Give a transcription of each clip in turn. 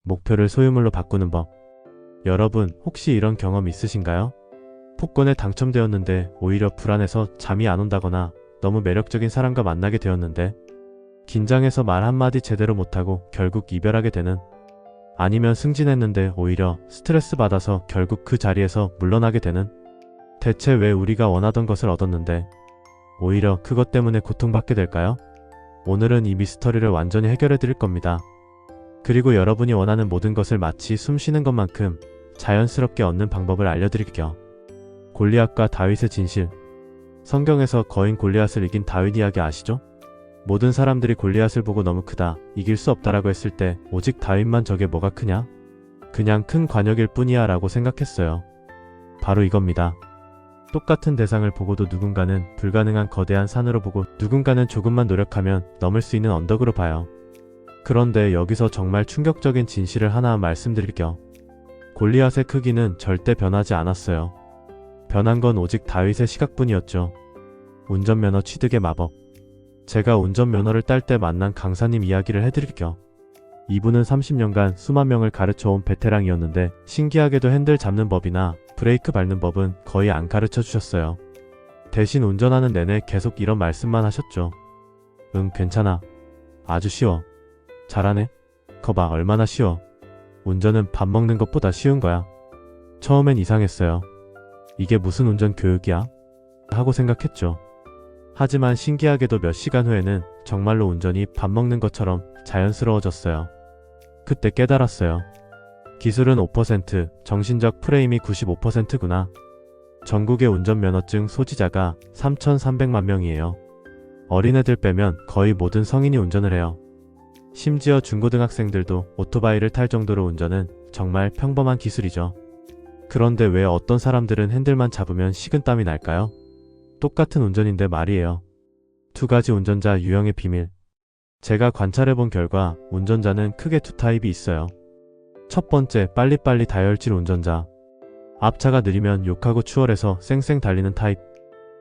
목표를 소유물로 바꾸는 법. 여러분, 혹시 이런 경험 있으신가요? 복권에 당첨되었는데 오히려 불안해서 잠이 안 온다거나 너무 매력적인 사람과 만나게 되었는데 긴장해서 말 한마디 제대로 못하고 결국 이별하게 되는, 아니면 승진했는데 오히려 스트레스 받아서 결국 그 자리에서 물러나게 되는, 대체 왜 우리가 원하던 것을 얻었는데 오히려 그것 때문에 고통받게 될까요? 오늘은 이 미스터리를 완전히 해결해 드릴 겁니다. 그리고 여러분이 원하는 모든 것을 마치 숨 쉬는 것만큼 자연스럽게 얻는 방법을 알려드릴게요. 골리앗과 다윗의 진실. 성경에서 거인 골리앗을 이긴 다윗 이야기 아시죠? 모든 사람들이 골리앗을 보고 너무 크다, 이길 수 없다라고 했을 때 오직 다윗만 저게 뭐가 크냐? 그냥 큰 관역일 뿐이야 라고 생각했어요. 바로 이겁니다. 똑같은 대상을 보고도 누군가는 불가능한 거대한 산으로 보고 누군가는 조금만 노력하면 넘을 수 있는 언덕으로 봐요. 그런데 여기서 정말 충격적인 진실을 하나 말씀드릴게요. 골리앗의 크기는 절대 변하지 않았어요. 변한 건 오직 다윗의 시각뿐이었죠. 운전면허 취득의 마법. 제가 운전면허를 딸 때 만난 강사님 이야기를 해드릴게요. 이분은 30년간 수만 명을 가르쳐온 베테랑이었는데 신기하게도 핸들 잡는 법이나 브레이크 밟는 법은 거의 안 가르쳐 주셨어요. 대신 운전하는 내내 계속 이런 말씀만 하셨죠. 응, 괜찮아. 아주 쉬워. 잘하네. 거봐, 얼마나 쉬워. 운전은 밥 먹는 것보다 쉬운 거야. 처음엔 이상했어요. 이게 무슨 운전 교육이야? 하고 생각했죠. 하지만 신기하게도 몇 시간 후에는 정말로 운전이 밥 먹는 것처럼 자연스러워졌어요. 그때 깨달았어요. 기술은 5%, 정신적 프레임이 95%구나. 전국의 운전면허증 소지자가 3,300만 명이에요. 어린애들 빼면 거의 모든 성인이 운전을 해요. 심지어 중고등학생들도 오토바이를 탈 정도로 운전은 정말 평범한 기술이죠. 그런데 왜 어떤 사람들은 핸들만 잡으면 식은땀이 날까요? 똑같은 운전인데 말이에요. 두 가지 운전자 유형의 비밀. 제가 관찰해본 결과 운전자는 크게 두 타입이 있어요. 첫 번째, 빨리빨리 다혈질 운전자. 앞차가 느리면 욕하고 추월해서 쌩쌩 달리는 타입.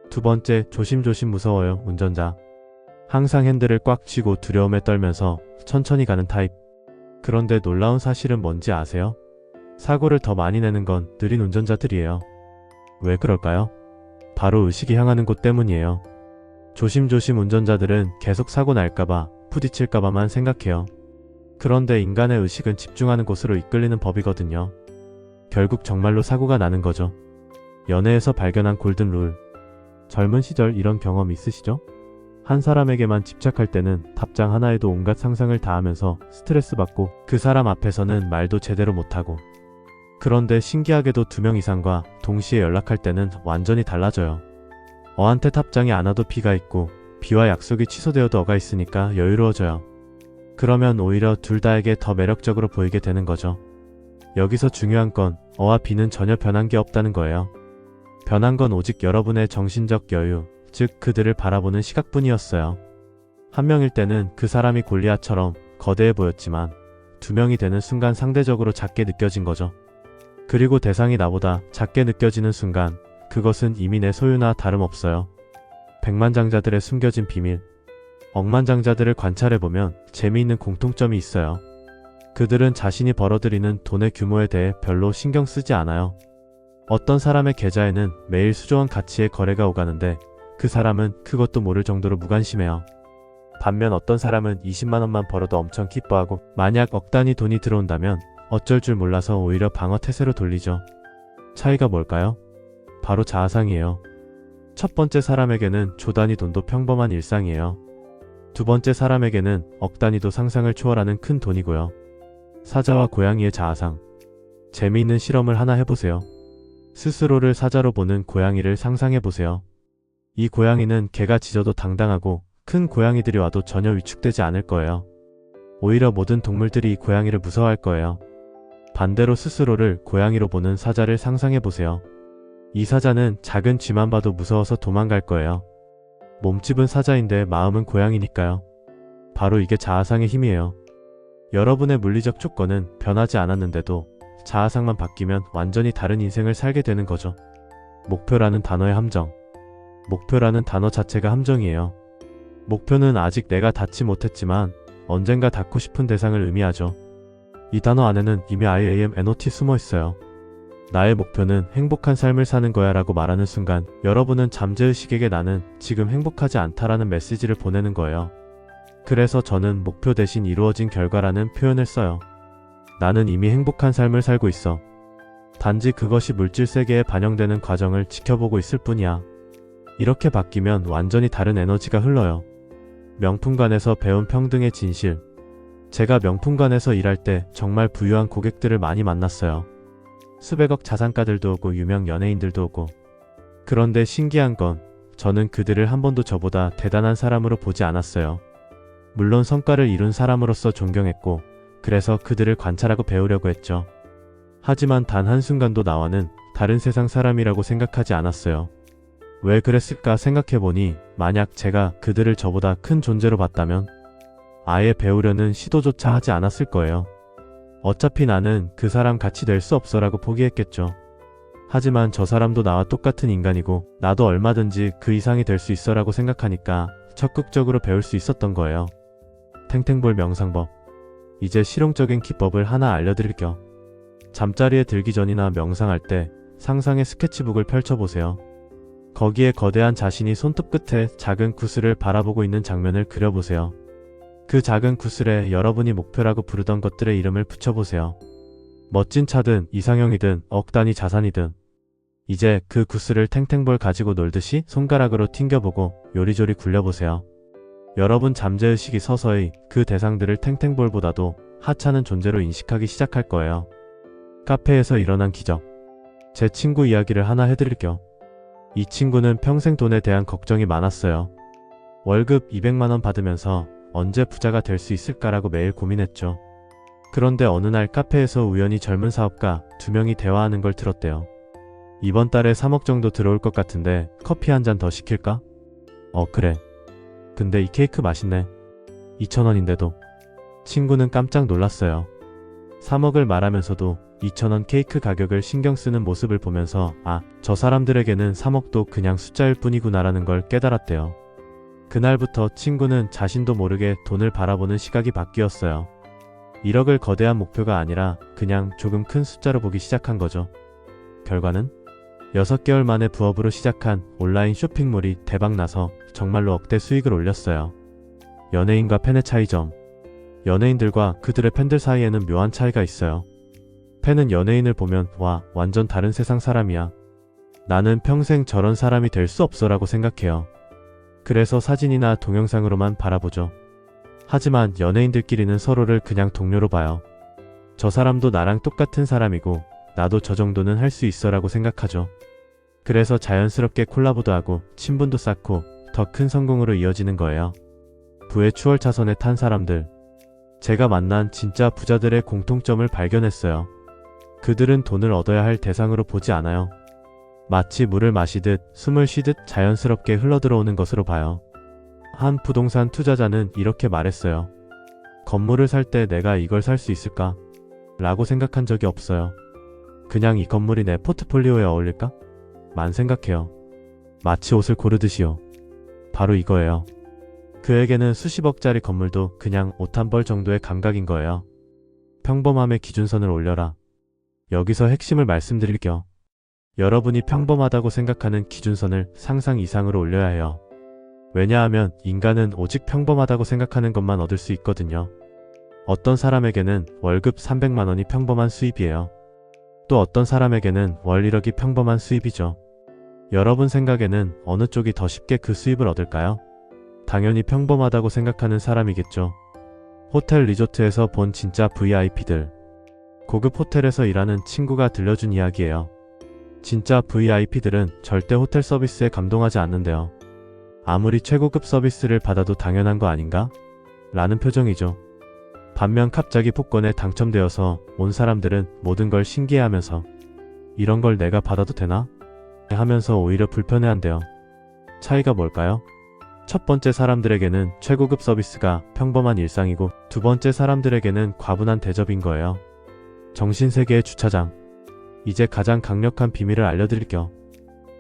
두 번째, 조심조심 무서워요 운전자. 항상 핸들을 꽉 쥐고 두려움에 떨면서 천천히 가는 타입. 그런데 놀라운 사실은 뭔지 아세요? 사고를 더 많이 내는 건 느린 운전자들이에요. 왜 그럴까요? 바로 의식이 향하는 곳 때문이에요. 조심조심 운전자들은 계속 사고 날까봐, 부딪힐까봐만 생각해요. 그런데 인간의 의식은 집중하는 곳으로 이끌리는 법이거든요. 결국 정말로 사고가 나는 거죠. 연애에서 발견한 골든 룰. 젊은 시절 이런 경험 있으시죠? 한 사람에게만 집착할 때는 답장 하나에도 온갖 상상을 다하면서 스트레스 받고 그 사람 앞에서는 말도 제대로 못하고, 그런데 신기하게도 2명 이상과 동시에 연락할 때는 완전히 달라져요. 어한테 답장이 안 와도 B가 있고 B와 약속이 취소되어도 어가 있으니까 여유로워져요. 그러면 오히려 둘 다에게 더 매력적으로 보이게 되는 거죠. 여기서 중요한 건 어와 B는 전혀 변한 게 없다는 거예요. 변한 건 오직 여러분의 정신적 여유, 즉 그들을 바라보는 시각뿐이었어요. 한 명일 때는 그 사람이 골리앗처럼 거대해 보였지만 2명이 되는 순간 상대적으로 작게 느껴진 거죠. 그리고 대상이 나보다 작게 느껴지는 순간 그것은 이미 내 소유나 다름없어요. 백만장자들의 숨겨진 비밀. 억만장자들을 관찰해보면 재미있는 공통점이 있어요. 그들은 자신이 벌어들이는 돈의 규모에 대해 별로 신경 쓰지 않아요. 어떤 사람의 계좌에는 매일 수조원 가치의 거래가 오가는데 그 사람은 그것도 모를 정도로 무관심해요. 반면 어떤 사람은 20만 원만 벌어도 엄청 기뻐하고 만약 억 단위 돈이 들어온다면 어쩔 줄 몰라서 오히려 방어 태세로 돌리죠. 차이가 뭘까요? 바로 자아상이에요. 첫 번째 사람에게는 조 단위 돈도 평범한 일상이에요. 두 번째 사람에게는 억 단위도 상상을 초월하는 큰 돈이고요. 사자와 고양이의 자아상. 재미있는 실험을 하나 해보세요. 스스로를 사자로 보는 고양이를 상상해보세요. 이 고양이는 개가 짖어도 당당하고 큰 고양이들이 와도 전혀 위축되지 않을 거예요. 오히려 모든 동물들이 이 고양이를 무서워할 거예요. 반대로 스스로를 고양이로 보는 사자를 상상해보세요. 이 사자는 작은 쥐만 봐도 무서워서 도망갈 거예요. 몸집은 사자인데 마음은 고양이니까요. 바로 이게 자아상의 힘이에요. 여러분의 물리적 조건은 변하지 않았는데도 자아상만 바뀌면 완전히 다른 인생을 살게 되는 거죠. 목표라는 단어의 함정. 목표라는 단어 자체가 함정이에요. 목표는 아직 내가 닿지 못했지만 언젠가 닿고 싶은 대상을 의미하죠. 이 단어 안에는 이미 IAMNOT 숨어 있어요. 나의 목표는 행복한 삶을 사는 거야 라고 말하는 순간 여러분은 잠재의식에게 나는 지금 행복하지 않다라는 메시지를 보내는 거예요. 그래서 저는 목표 대신 이루어진 결과라는 표현을 써요. 나는 이미 행복한 삶을 살고 있어. 단지 그것이 물질 세계에 반영되는 과정을 지켜보고 있을 뿐이야. 이렇게 바뀌면 완전히 다른 에너지가 흘러요. 명품관에서 배운 평등의 진실. 제가 명품관에서 일할 때 정말 부유한 고객들을 많이 만났어요. 수백억 자산가들도 오고 유명 연예인들도 오고. 그런데 신기한 건 저는 그들을 한 번도 저보다 대단한 사람으로 보지 않았어요. 물론 성과를 이룬 사람으로서 존경했고 그래서 그들을 관찰하고 배우려고 했죠. 하지만 단 한순간도 나와는 다른 세상 사람이라고 생각하지 않았어요. 왜 그랬을까 생각해보니 만약 제가 그들을 저보다 큰 존재로 봤다면 아예 배우려는 시도조차 하지 않았을 거예요. 어차피 나는 그 사람 같이 될 수 없어라고 포기했겠죠. 하지만 저 사람도 나와 똑같은 인간이고 나도 얼마든지 그 이상이 될 수 있어라고 생각하니까 적극적으로 배울 수 있었던 거예요. 탱탱볼 명상법. 이제 실용적인 기법을 하나 알려드릴게요. 잠자리에 들기 전이나 명상할 때 상상의 스케치북을 펼쳐보세요. 거기에 거대한 자신이 손톱 끝에 작은 구슬을 바라보고 있는 장면을 그려보세요. 그 작은 구슬에 여러분이 목표라고 부르던 것들의 이름을 붙여보세요. 멋진 차든 이상형이든 억 단위 자산이든. 이제 그 구슬을 탱탱볼 가지고 놀듯이 손가락으로 튕겨보고 요리조리 굴려보세요. 여러분 잠재의식이 서서히 그 대상들을 탱탱볼보다도 하찮은 존재로 인식하기 시작할 거예요. 카페에서 일어난 기적. 제 친구 이야기를 하나 해드릴게요. 이 친구는 평생 돈에 대한 걱정이 많았어요. 월급 200만원 받으면서 언제 부자가 될 수 있을까라고 매일 고민했죠. 그런데 어느 날 카페에서 우연히 젊은 사업가 2명이 대화하는 걸 들었대요. 이번 달에 3억 정도 들어올 것 같은데 커피 한 잔 더 시킬까? 그래. 근데 이 케이크 맛있네. 2,000원인데도. 친구는 깜짝 놀랐어요. 3억을 말하면서도 2,000원 케이크 가격을 신경 쓰는 모습을 보면서 저 사람들에게는 3억도 그냥 숫자일 뿐이구나라는 걸 깨달았대요. 그날부터 친구는 자신도 모르게 돈을 바라보는 시각이 바뀌었어요. 1억을 거대한 목표가 아니라 그냥 조금 큰 숫자로 보기 시작한 거죠. 결과는 6개월 만에 부업으로 시작한 온라인 쇼핑몰이 대박나서 정말로 억대 수익을 올렸어요. 연예인과 팬의 차이점. 연예인들과 그들의 팬들 사이에는 묘한 차이가 있어요. 팬은 연예인을 보면 와, 완전 다른 세상 사람이야. 나는 평생 저런 사람이 될 수 없어라고 생각해요. 그래서 사진이나 동영상으로만 바라보죠. 하지만 연예인들끼리는 서로를 그냥 동료로 봐요. 저 사람도 나랑 똑같은 사람이고 나도 저 정도는 할 수 있어라고 생각하죠. 그래서 자연스럽게 콜라보도 하고 친분도 쌓고 더 큰 성공으로 이어지는 거예요. 부의 추월차선에 탄 사람들. 제가 만난 진짜 부자들의 공통점을 발견했어요. 그들은 돈을 얻어야 할 대상으로 보지 않아요. 마치 물을 마시듯 숨을 쉬듯 자연스럽게 흘러들어오는 것으로 봐요. 한 부동산 투자자는 이렇게 말했어요. 건물을 살 때 내가 이걸 살 수 있을까? 라고 생각한 적이 없어요. 그냥 이 건물이 내 포트폴리오에 어울릴까? 만 생각해요. 마치 옷을 고르듯이요. 바로 이거예요. 그에게는 수십억짜리 건물도 그냥 옷 한 벌 정도의 감각인 거예요. 평범함의 기준선을 올려라. 여기서 핵심을 말씀드릴게요. 여러분이 평범하다고 생각하는 기준선을 상상 이상으로 올려야 해요. 왜냐하면 인간은 오직 평범하다고 생각하는 것만 얻을 수 있거든요. 어떤 사람에게는 월급 300만원이 평범한 수입이에요. 또 어떤 사람에게는 월 1억이 평범한 수입이죠. 여러분 생각에는 어느 쪽이 더 쉽게 그 수입을 얻을까요? 당연히 평범하다고 생각하는 사람이겠죠. 호텔 리조트에서 본 진짜 VIP들. 고급 호텔에서 일하는 친구가 들려준 이야기예요. 진짜 VIP들은 절대 호텔 서비스에 감동하지 않는데요. 아무리 최고급 서비스를 받아도 당연한 거 아닌가? 라는 표정이죠. 반면 갑자기 복권에 당첨되어서 온 사람들은 모든 걸 신기해하면서 이런 걸 내가 받아도 되나? 하면서 오히려 불편해한대요. 차이가 뭘까요? 첫 번째 사람들에게는 최고급 서비스가 평범한 일상이고 두 번째 사람들에게는 과분한 대접인 거예요. 정신세계의 주차장. 이제 가장 강력한 비밀을 알려드릴게요.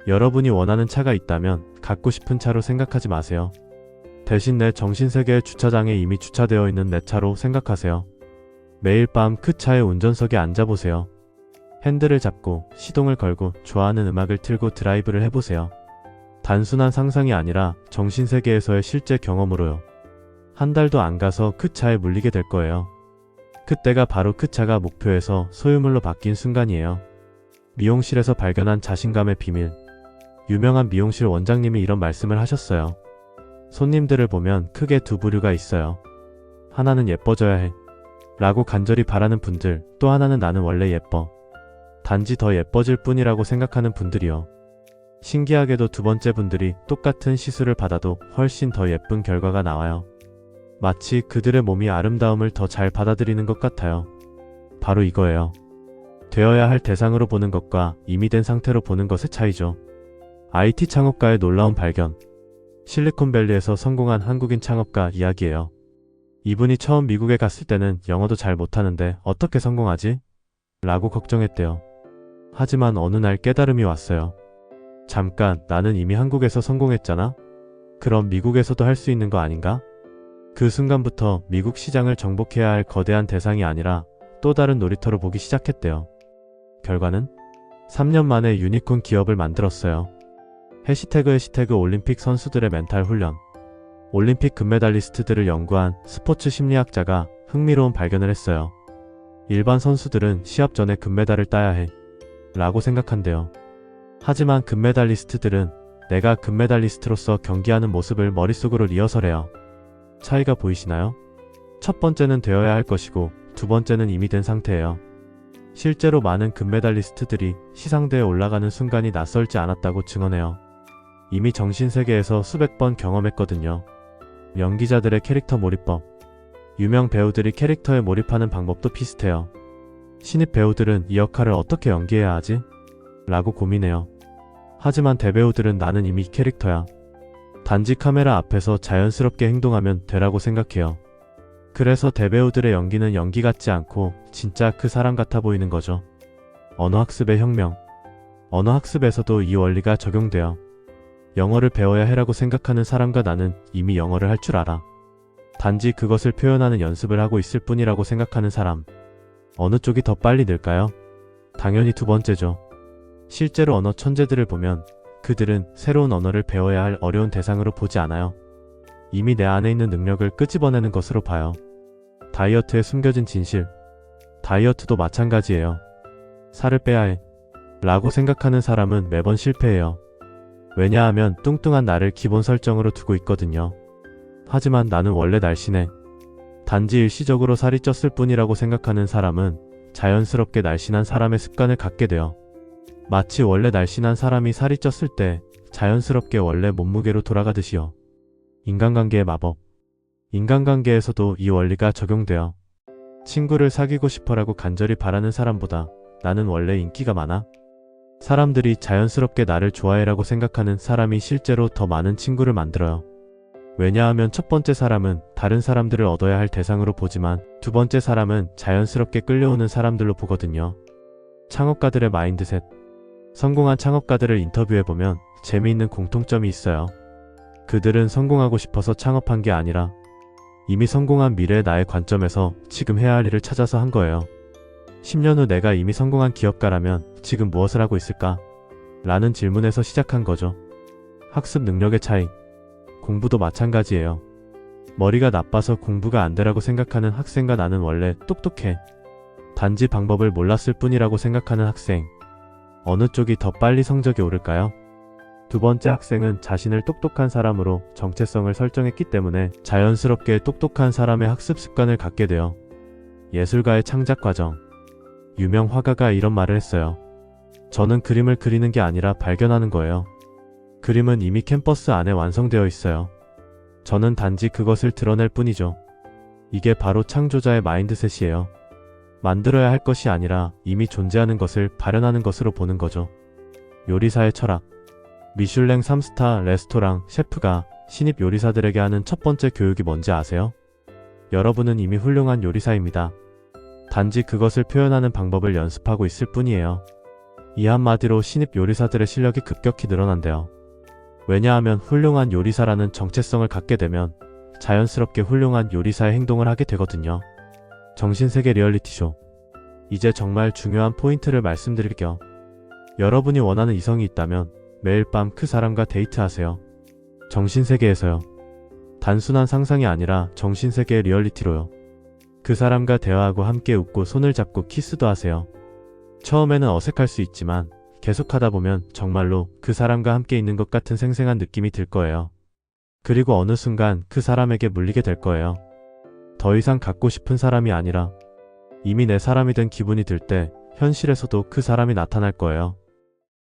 여러분이 원하는 차가 있다면 갖고 싶은 차로 생각하지 마세요. 대신 내 정신세계의 주차장에 이미 주차되어 있는 내 차로 생각하세요. 매일 밤 그 차의 운전석에 앉아보세요. 핸들을 잡고 시동을 걸고 좋아하는 음악을 틀고 드라이브를 해보세요. 단순한 상상이 아니라 정신세계에서의 실제 경험으로요. 한 달도 안 가서 그 차에 물리게 될 거예요. 그때가 바로 그 차가 목표에서 소유물로 바뀐 순간이에요. 미용실에서 발견한 자신감의 비밀. 유명한 미용실 원장님이 이런 말씀을 하셨어요. 손님들을 보면 크게 두 부류가 있어요. 하나는 예뻐져야 해 라고 간절히 바라는 분들, 또 하나는 나는 원래 예뻐. 단지 더 예뻐질 뿐이라고 생각하는 분들이요. 신기하게도 두 번째 분들이 똑같은 시술을 받아도 훨씬 더 예쁜 결과가 나와요. 마치 그들의 몸이 아름다움을 더 잘 받아들이는 것 같아요. 바로 이거예요. 되어야 할 대상으로 보는 것과 이미 된 상태로 보는 것의 차이죠. IT 창업가의 놀라운 발견. 실리콘밸리에서 성공한 한국인 창업가 이야기예요. 이분이 처음 미국에 갔을 때는 영어도 잘 못하는데 어떻게 성공하지? 라고 걱정했대요. 하지만 어느 날 깨달음이 왔어요. 잠깐, 나는 이미 한국에서 성공했잖아? 그럼 미국에서도 할 수 있는 거 아닌가? 그 순간부터 미국 시장을 정복해야 할 거대한 대상이 아니라 또 다른 놀이터로 보기 시작했대요. 결과는 3년 만에 유니콘 기업을 만들었어요. 해시태그 올림픽 선수들의 멘탈 훈련. 올림픽 금메달리스트들을 연구한 스포츠 심리학자가 흥미로운 발견을 했어요. 일반 선수들은 시합 전에 금메달을 따야 해 라고 생각한대요. 하지만 금메달리스트들은 내가 금메달리스트로서 경기하는 모습을 머릿속으로 리허설해요. 차이가 보이시나요? 첫 번째는 되어야 할 것이고 두 번째는 이미 된 상태예요. 실제로 많은 금메달리스트들이 시상대에 올라가는 순간이 낯설지 않았다고 증언해요. 이미 정신세계에서 수백 번 경험했거든요. 연기자들의 캐릭터 몰입법. 유명 배우들이 캐릭터에 몰입하는 방법도 비슷해요. 신입 배우들은 이 역할을 어떻게 연기해야 하지? 라고 고민해요. 하지만 대배우들은 나는 이미 이 캐릭터야. 단지 카메라 앞에서 자연스럽게 행동하면 되라고 생각해요. 그래서 대배우들의 연기는 연기 같지 않고 진짜 그 사람 같아 보이는 거죠. 언어학습의 혁명. 언어학습에서도 이 원리가 적용돼요. 영어를 배워야 해라고 생각하는 사람과 나는 이미 영어를 할 줄 알아. 단지 그것을 표현하는 연습을 하고 있을 뿐이라고 생각하는 사람. 어느 쪽이 더 빨리 늘까요? 당연히 두 번째죠. 실제로 언어 천재들을 보면 그들은 새로운 언어를 배워야 할 어려운 대상으로 보지 않아요. 이미 내 안에 있는 능력을 끄집어내는 것으로 봐요. 다이어트에 숨겨진 진실. 다이어트도 마찬가지예요. 살을 빼야 해 라고 생각하는 사람은 매번 실패해요. 왜냐하면 뚱뚱한 나를 기본 설정으로 두고 있거든요. 하지만 나는 원래 날씬해. 단지 일시적으로 살이 쪘을 뿐이라고 생각하는 사람은 자연스럽게 날씬한 사람의 습관을 갖게 돼요. 마치 원래 날씬한 사람이 살이 쪘을 때 자연스럽게 원래 몸무게로 돌아가듯이요. 인간관계의 마법. 인간관계에서도 이 원리가 적용돼요. 친구를 사귀고 싶어라고 간절히 바라는 사람보다 나는 원래 인기가 많아. 사람들이 자연스럽게 나를 좋아해라고 생각하는 사람이 실제로 더 많은 친구를 만들어요. 왜냐하면 첫 번째 사람은 다른 사람들을 얻어야 할 대상으로 보지만 두 번째 사람은 자연스럽게 끌려오는 사람들로 보거든요. 창업가들의 마인드셋. 성공한 창업가들을 인터뷰해보면 재미있는 공통점이 있어요. 그들은 성공하고 싶어서 창업한 게 아니라 이미 성공한 미래의 나의 관점에서 지금 해야 할 일을 찾아서 한 거예요. 10년 후 내가 이미 성공한 기업가라면 지금 무엇을 하고 있을까? 라는 질문에서 시작한 거죠. 학습 능력의 차이. 공부도 마찬가지예요. 머리가 나빠서 공부가 안 되라고 생각하는 학생과 나는 원래 똑똑해. 단지 방법을 몰랐을 뿐이라고 생각하는 학생. 어느 쪽이 더 빨리 성적이 오를까요? 두 번째 학생은 자신을 똑똑한 사람으로 정체성을 설정했기 때문에 자연스럽게 똑똑한 사람의 학습 습관을 갖게 돼요. 예술가의 창작 과정. 유명 화가가 이런 말을 했어요. 저는 그림을 그리는 게 아니라 발견하는 거예요. 그림은 이미 캔버스 안에 완성되어 있어요. 저는 단지 그것을 드러낼 뿐이죠. 이게 바로 창조자의 마인드셋이에요. 만들어야 할 것이 아니라 이미 존재하는 것을 발현하는 것으로 보는 거죠. 요리사의 철학. 미슐랭 3스타 레스토랑 셰프가 신입 요리사들에게 하는 첫 번째 교육이 뭔지 아세요? 여러분은 이미 훌륭한 요리사입니다. 단지 그것을 표현하는 방법을 연습하고 있을 뿐이에요. 이 한마디로 신입 요리사들의 실력이 급격히 늘어난대요. 왜냐하면 훌륭한 요리사라는 정체성을 갖게 되면 자연스럽게 훌륭한 요리사의 행동을 하게 되거든요. 정신세계 리얼리티쇼. 이제 정말 중요한 포인트를 말씀드릴게요. 여러분이 원하는 이성이 있다면 매일 밤 그 사람과 데이트하세요. 정신세계에서요. 단순한 상상이 아니라 정신세계의 리얼리티로요. 그 사람과 대화하고 함께 웃고 손을 잡고 키스도 하세요. 처음에는 어색할 수 있지만 계속하다 보면 정말로 그 사람과 함께 있는 것 같은 생생한 느낌이 들 거예요. 그리고 어느 순간 그 사람에게 물리게 될 거예요. 더 이상 갖고 싶은 사람이 아니라 이미 내 사람이 된 기분이 들 때 현실에서도 그 사람이 나타날 거예요.